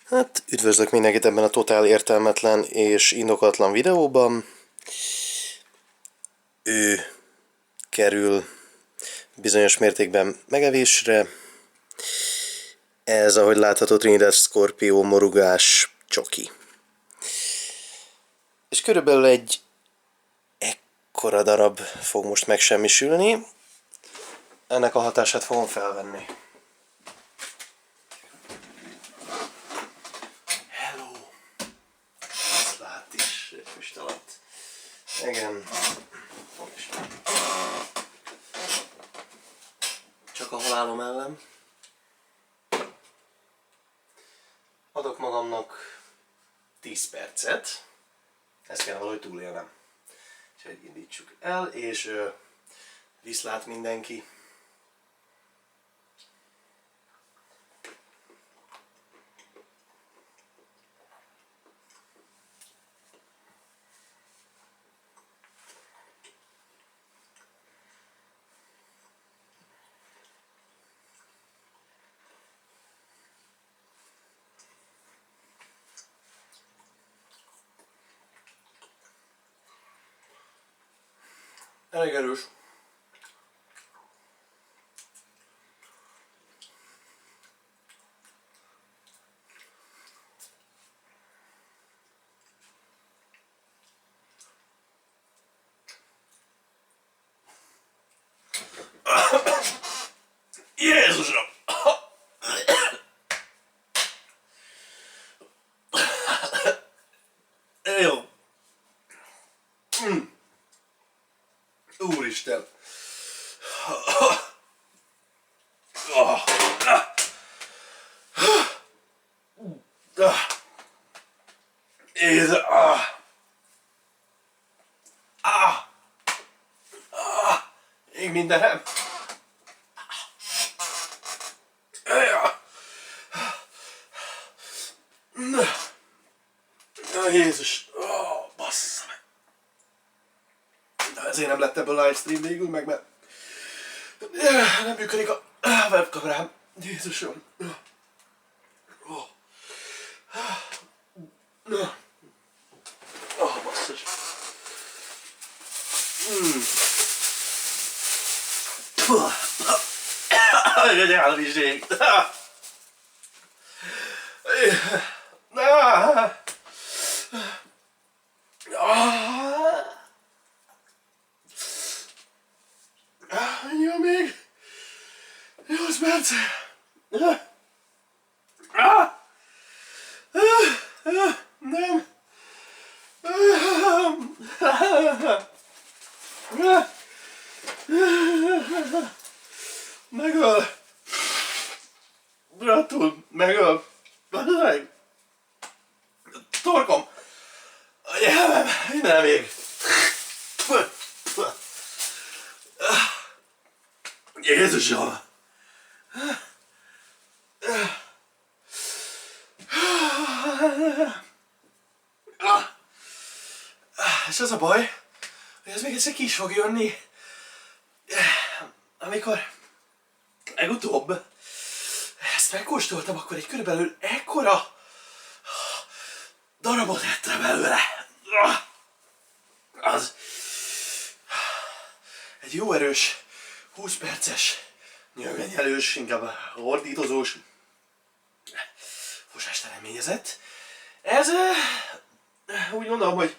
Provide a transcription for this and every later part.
Hát, üdvözlök mindenkit ebben a totál értelmetlen és indokatlan videóban. Ő kerül bizonyos mértékben megevésre. Ez, ahogy látható, Trinidad Scorpio morugás csoki. És körülbelül egy ekkora darab fog most megsemmisülni. Ennek a hatását fogom felvenni. Hello! Ezt lát is, füst alatt. Igen. Csak a halálom ellen. Adok magamnak 10 percet. Ezt kell valahogy túlélnem. Úgyhogy indítsuk el, és viszlát mindenki. Elég erős. Jézusom! Jó. Úristen! Ég mindenem! Jézus! Bassza meg! Ezért nem lett ebből livestream végül meg, mert nem működik a webkamerám. Jézusom! Basszus! Egy államiség! Jó még! 8 perc! Nem! Megöl! Bratul, megöl! Meg! Torkom! A nyelvem! Minden még! Jézusom! És az a baj, hogy ez még egyszer ki is fog jönni. Amikor legutóbb ezt megkóstoltam, akkor egy körülbelül ekkora darabot ettem belőle. Az egy jó erős, 20 perces, nyögvenyelős, inkább ordítozós fosást eredményezett. Ez úgy gondolom, hogy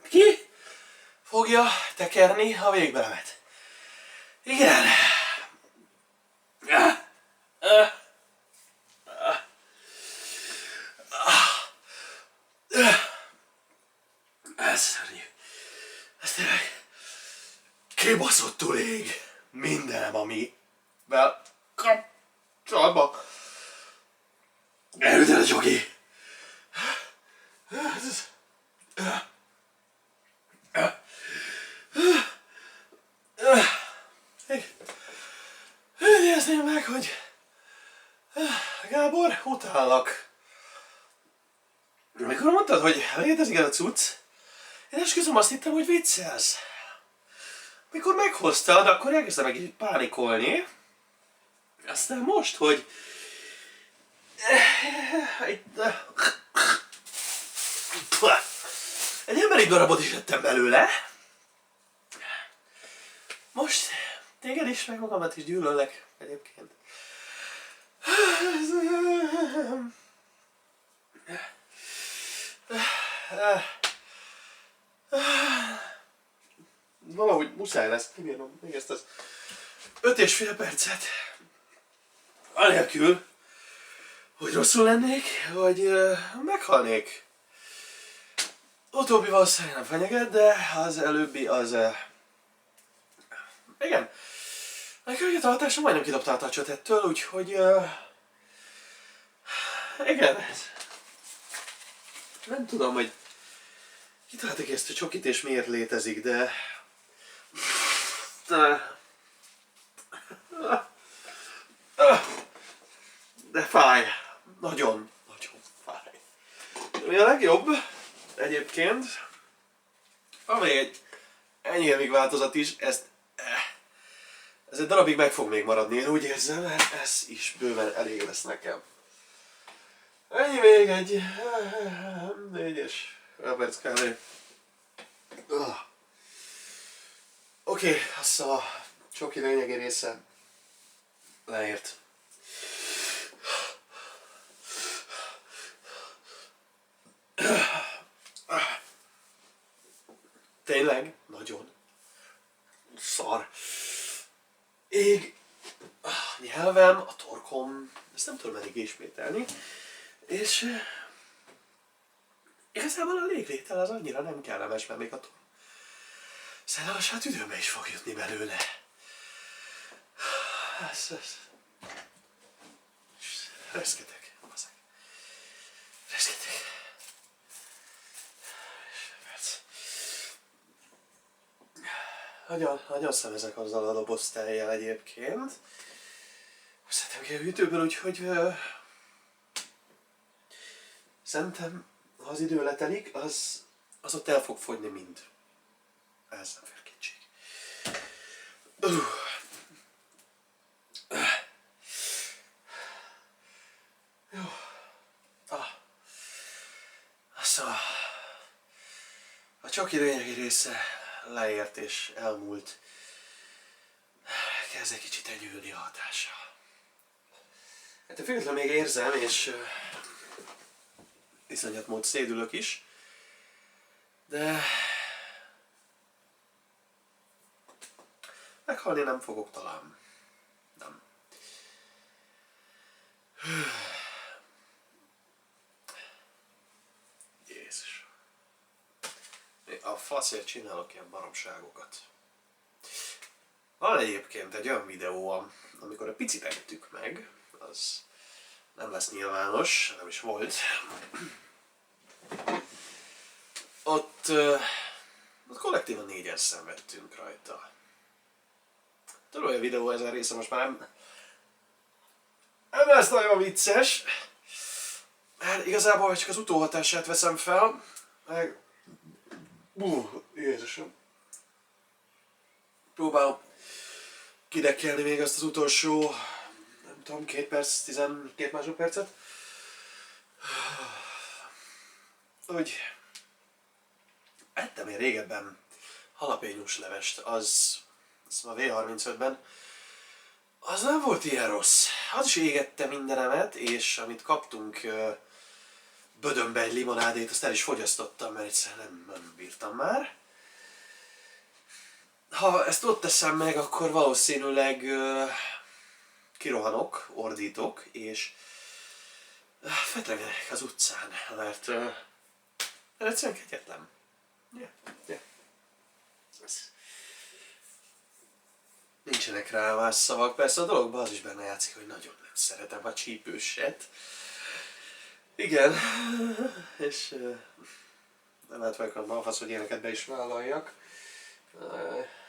ki fogja tekerni a végbelemet. Igen. Ez szörnyű. Ez tényleg kibaszottul ég mindenem, amivel kapcsolatban erőtelen Gyogi. Nézném meg, hogy Gábor, utállak. Amikor mondtad, hogy létezik ez a cucc, én esküszöm, azt hittem, hogy viccelsz. Mikor meghoztad, akkor elkezdtem egy kicsit pánikolni. Aztán most, hogy Egy emberi darabot is ettem belőle. Most téged is, meg magamat is gyűlöllek egyébként. Valahogy muszáj lesz kibírnom még ezt az 5,5 percet. Anélkül, hogy rosszul lennék, vagy meghalnék. Utóbbi valószínűleg nem fenyeget, de az előbbi az... igen. A kölyötartása majdnem kidobta a tacsot ettől, úgyhogy... igen. Nem tudom, hogy kitaláltak ezt a csokit és miért létezik, de... De fáj. Nagyon, nagyon fáj. Mi a legjobb egyébként, amely egy enyhélig változat is, ez egy darabig meg fog még maradni, én úgy érzem, mert ez is bőven elég lesz nekem. Ennyi még egy 4-es perc kávé. Oké, azt a csoki lényegi része leért. Tényleg? Nagyon. Szar. Ég a nyelvem, a torkom, ezt nem tudom eddig ismételni, és igazából a légvétel az annyira nem kellemes, mert még a torkom szerintem a saját üdőbe is fog jutni belőle. Reszketek, bazeg. Reszketek. Nagyon szemezek azzal a dobozteljel egyébként. Szeretem ki a hűtőből, úgyhogy... szerintem, ha az idő letelik, az ott el fog fogyni mind. Ez nem fér kétség. Jó. Szóval... a csoki lényegi része leért és elmúlt. Kezd egy kicsit enyhülni a hatása. Hát függetlenül még érzem, és iszonyat mód szédülök is, de meghalni nem fogok talán. Nem. Jézus. A faszért csinálok ilyen baromságokat. Van egyébként egy olyan videó, amikor a picit ettük meg, az nem lesz nyilvános, nem is volt. Ott kollektívan 4-en szenvedtünk rajta. Tudod, a videó ezen része most már nem lesz nagyon vicces, mert igazából csak az utóhatását veszem fel, meg... Jézusom. Próbálom kidekkelni még azt az utolsó, nem tudom, 2 perc, 12 másodpercet. Úgy ettem én régebben jalapényós levest, az a V35-ben, az nem volt ilyen rossz. Az is égette mindenemet, és amit kaptunk Bödönbe egy limonádét, azt el is fogyasztottam, mert egyszerűen nem bírtam már. Ha ezt ott teszem meg, akkor valószínűleg kirohanok, ordítok, és fetregenek az utcán, mert egyszerűen kegyetlen. Yeah. Nincsenek rá más szavak, persze a dologban az is benne játszik, hogy nagyon nem szeretem a csípőset. Igen, és nem lehet meg a malfasz, hogy ilyeneket be is vállaljak.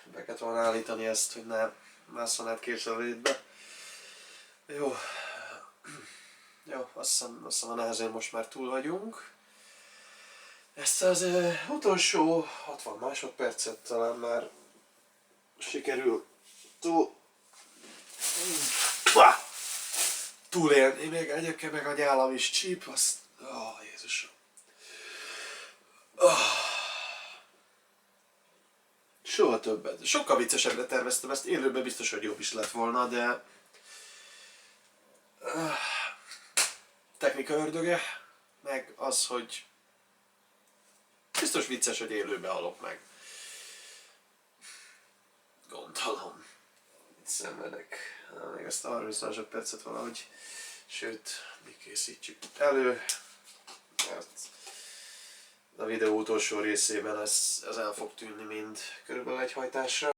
Be kellett volna állítani ezt, hogy ne másszon át késővédbe. Jó, azt hiszem a nehezén most már túl vagyunk. Ezt az utolsó 60 másodpercet talán már sikerül túl... túlélni, még egyébként meg a nyálam is csíp, azt... Jézusom. Soha többet. Sokkal viccesebbre terveztem ezt, élőben biztos, hogy jobb is lett volna, de... Technika ördöge, meg az, hogy... Biztos vicces, hogy élőben halok meg. Gondolom. Itt szenvedek. Még ezt a 30 másodpercet valahogy... Sőt, mi készítjük elő. Mert a videó utolsó részében ez el fog tűnni mind körülbelül egy hajtásra.